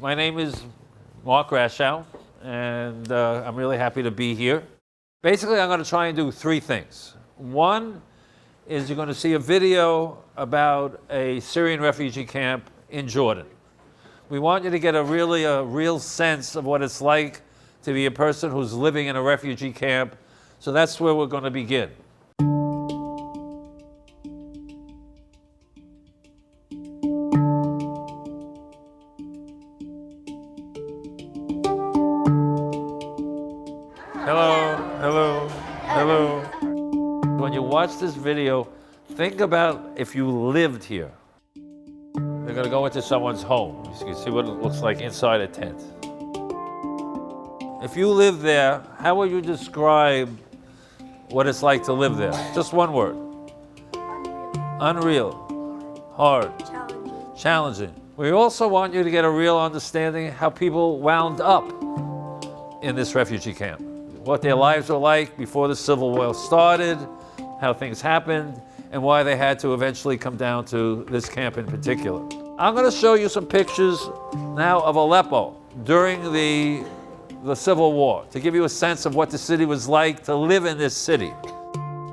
My name is Mark Raschow, and I'm really happy to be here. Basically, I'm going to try and do three things. One is you're going to see a video about a Syrian refugee camp in Jordan. We want you to get a real sense of what it's like to be a person who's living in a refugee camp. So that's where we're going to begin. Hello. When you watch this video, think about if you lived here. They're going to go into someone's home. You can see what it looks like inside a tent. If you live there, how would you describe what it's like to live there? Just one word. Unreal. Hard. Challenging. We also want you to get a real understanding how people wound up in this refugee camp. What their lives were like before the Civil War started, how things happened, and why they had to eventually come down to this camp in particular. I'm going to show you some pictures now of Aleppo during the Civil War, to give you a sense of what the city was like to live in this city.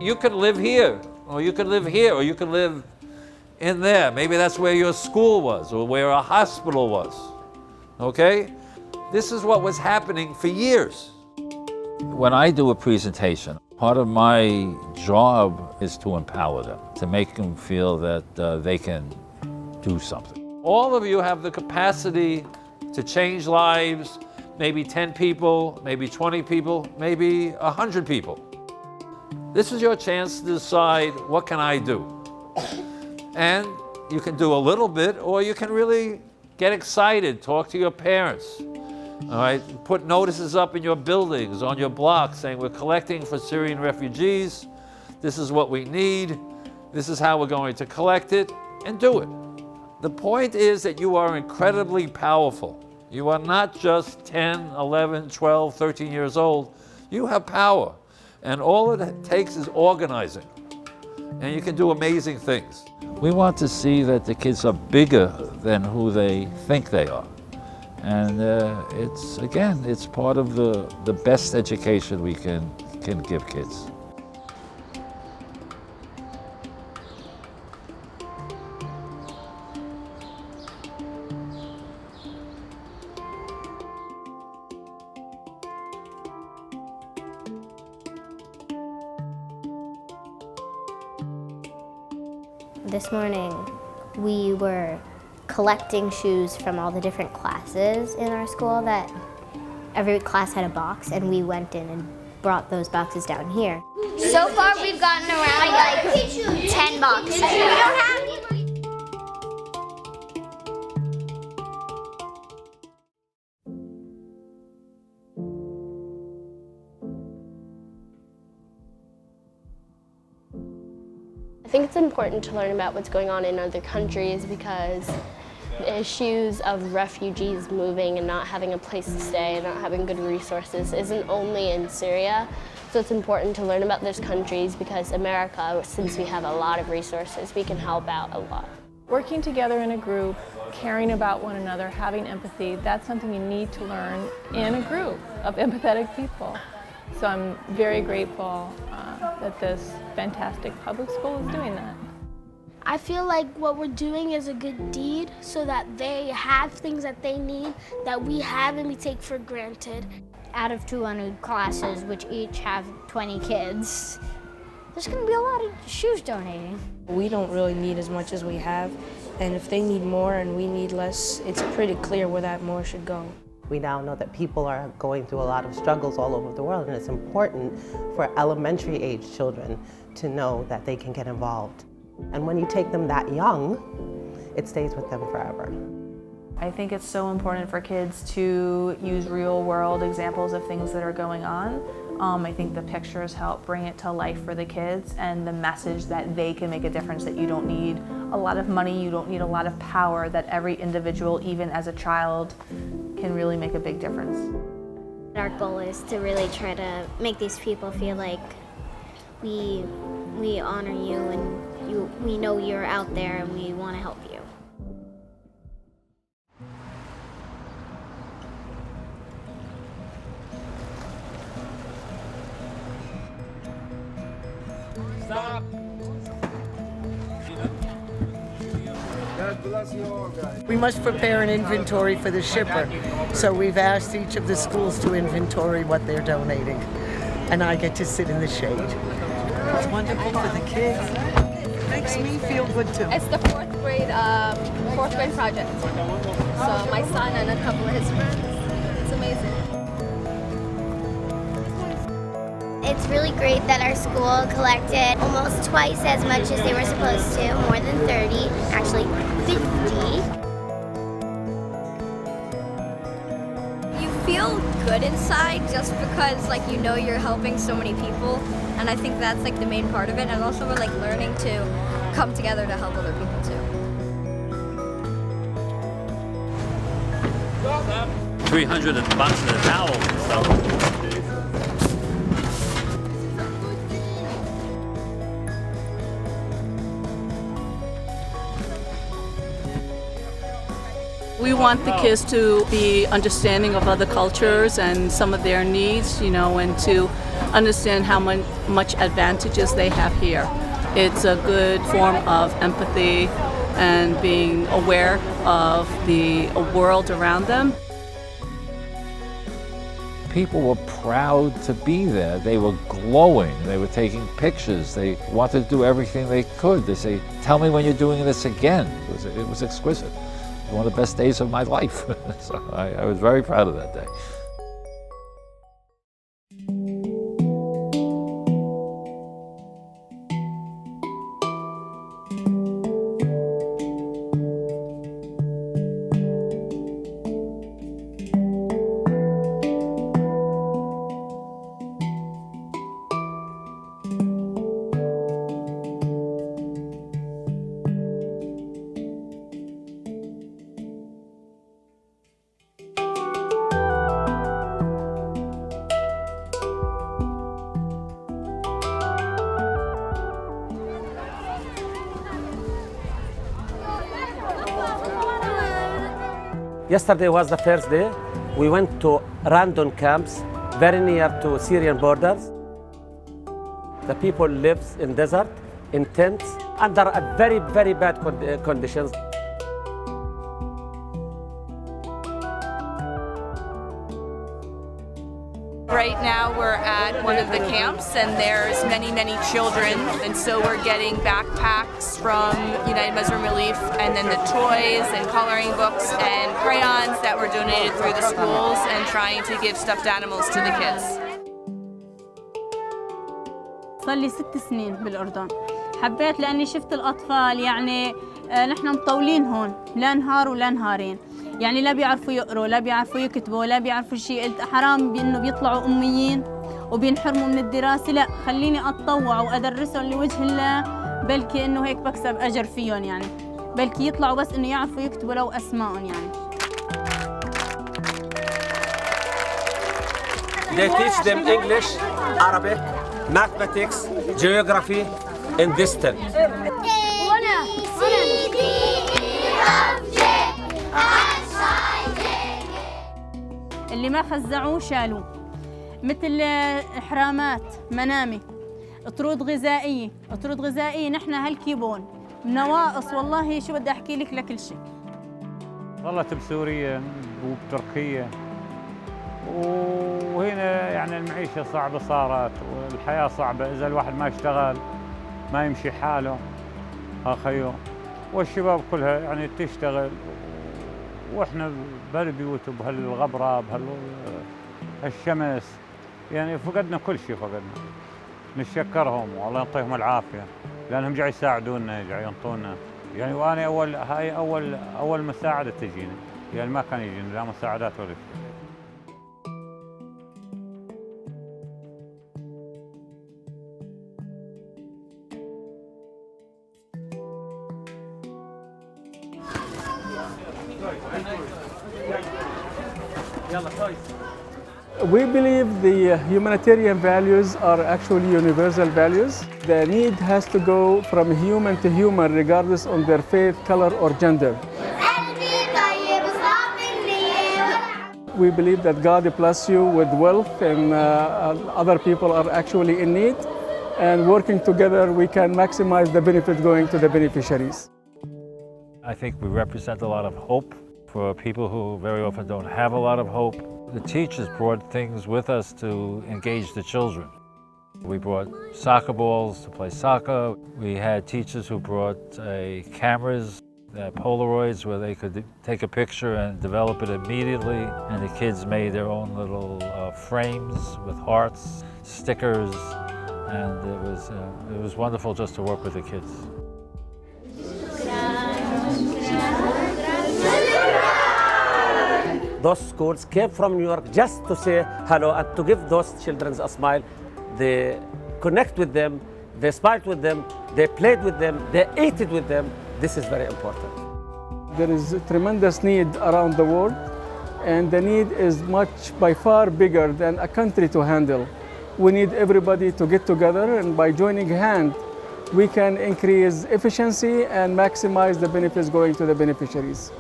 You could live here, or you could live here, or you could live in there. Maybe that's where your school was, or where a hospital was, okay? This is what was happening for years. When I do a presentation, part of my job is to empower them, to make them feel that they can do something. All of you have the capacity to change lives, maybe 10 people, maybe 20 people, maybe 100 people. This is your chance to decide, what can I do? And you can do a little bit, or you can really get excited, talk to your parents. All right, put notices up in your buildings, on your blocks, saying we're collecting for Syrian refugees. This is what we need. This is how we're going to collect it, and do it. The point is that you are incredibly powerful. You are not just 10, 11, 12, 13 years old. You have power, and all it takes is organizing, and you can do amazing things. We want to see that the kids are bigger than who they think they are. And it's part of the best education we can give kids. This morning, we were collecting shoes from all the different classes in our school. That every class had a box, and we went in and brought those boxes down here. So far we've gotten around like 10 boxes. I think it's important to learn about what's going on in other countries, because the issues of refugees moving and not having a place to stay and not having good resources isn't only in Syria. So it's important to learn about those countries, because America, since we have a lot of resources, we can help out a lot. Working together in a group, caring about one another, having empathy, that's something you need to learn in a group of empathetic people. So I'm very grateful that this fantastic public school is doing that. I feel like what we're doing is a good deed, so that they have things that they need that we have and we take for granted. Out of 200 classes, which each have 20 kids, there's going to be a lot of shoes donating. We don't really need as much as we have, and if they need more and we need less, it's pretty clear where that more should go. We now know that people are going through a lot of struggles all over the world, and it's important for elementary age children to know that they can get involved. And when you take them that young, it stays with them forever. I think it's so important for kids to use real world examples of things that are going on. I think the pictures help bring it to life for the kids, and the message that they can make a difference, that you don't need a lot of money, you don't need a lot of power, that every individual, even as a child, can really make a big difference. Our goal is to really try to make these people feel like we honor you, and we know you're out there, and we want to help you. We must prepare an inventory for the shipper. So we've asked each of the schools to inventory what they're donating. And I get to sit in the shade. It's wonderful for the kids. It makes me feel good too. It's the fourth grade project. So my son and a couple of his friends. It's amazing. It's really great that our school collected almost twice as much as they were supposed to, more than 30, actually 50. You feel good inside just because like you know you're helping so many people, and I think that's like the main part of it, and also we're like learning to come together to help other people too. 300 boxes of towels and stuff. We want the kids to be understanding of other cultures and some of their needs, and to understand how much advantages they have here. It's a good form of empathy and being aware of the world around them. People were proud to be there. They were glowing. They were taking pictures. They wanted to do everything they could. They say, "Tell me when you're doing this again." It was exquisite. One of the best days of my life. So I was very proud of that day. Yesterday was the first day. We went to random camps very near to Syrian borders. The people live in desert, in tents, under very, very bad conditions. Right now we're at one of the camps and there's many children, and so we're getting backpacks from United Muslim Relief, and then the toys and coloring books and crayons that were donated through the schools, and trying to give stuffed animals to the kids. صار لي 6 سنين بالأردن. حبيت لأني شفت الأطفال يعني نحن مطولين هون لا نهار ولا نهارين. يعني لا بيعرفوا يقروا لا بيعرفوا يكتبوا لا بيعرفوا شيء. قلت حرام بأنه بيطلعوا أميين وبينحرموا من الدراسة. لا خليني أتطوع وأدرسهم لوجه الله، بلكي إنه هيك بكسب أجر فيهم يعني. بلكي يطلعوا بس إنه يعرفوا يكتبوا لو أسمائهم يعني. They teach them English, Arabic, mathematics, geography in this tent. اللي ما خزعوه شالوه، مثل إحرامات، منامي، طرود غذائية، نحن هالكيبون نواقص. والله شو بدي أحكي لك لكل شيء. ظلت بسوريا وبتركيا، وهنا يعني المعيشة صعبة صارت والحياة صعبة. إذا الواحد ما يشتغل ما يمشي حاله أخيو، والشباب كلها يعني تشتغل، وإحنا بهالبيوت وبهالغبرة بهالشمس يعني فقدنا كل شيء. فقدنا. نشكرهم والله يعطيهم العافية لأنهم جاي يساعدونا، جاي ينطونا يعني. وأنا هاي أول مساعدة تجيني، يعني ما كان يجيني لا مساعدات ولا شيء. We believe the humanitarian values are actually universal values. The need has to go from human to human regardless of their faith, color or gender. We believe that God bless you with wealth and other people are actually in need. and working together, we can maximize the benefit going to the beneficiaries. I think we represent a lot of hope for people who very often don't have a lot of hope. The teachers brought things with us to engage the children. We brought soccer balls to play soccer. We had teachers who brought cameras, Polaroids, where they could take a picture and develop it immediately. And the kids made their own little frames with hearts, stickers, and it was wonderful just to work with the kids. Those schools came from New York just to say hello and to give those children a smile. They connect with them, they smiled with them, they played with them, they ate it with them. This is very important. There is a tremendous need around the world, and the need is by far bigger than a country to handle. We need everybody to get together, and by joining hands, we can increase efficiency and maximize the benefits going to the beneficiaries.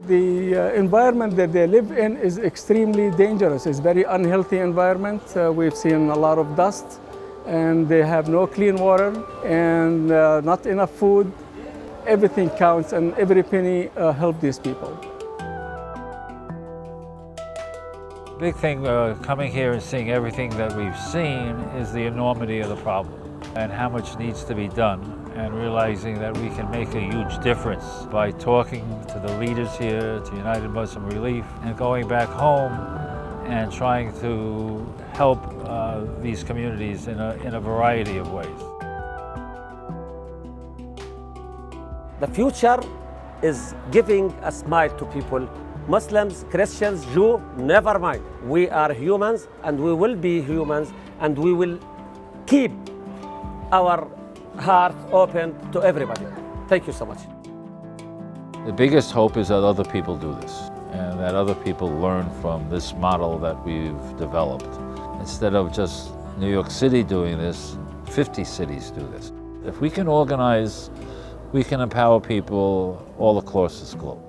The environment that they live in is extremely dangerous. It's a very unhealthy environment. We've seen a lot of dust, and they have no clean water and not enough food. Everything counts, and every penny helps these people. Big thing coming here and seeing everything that we've seen is the enormity of the problem and how much needs to be done, and realizing that we can make a huge difference by talking to the leaders here, to United Muslim Relief, and going back home and trying to help these communities in a variety of ways. The future is giving a smile to people. Muslims, Christians, Jews, never mind. We are humans, and we will be humans, and we will keep our heart open to everybody. Thank you so much. The biggest hope is that other people do this, and that other people learn from this model that we've developed. Instead of just New York City doing this, 50 cities do this. If we can organize, we can empower people all across this globe.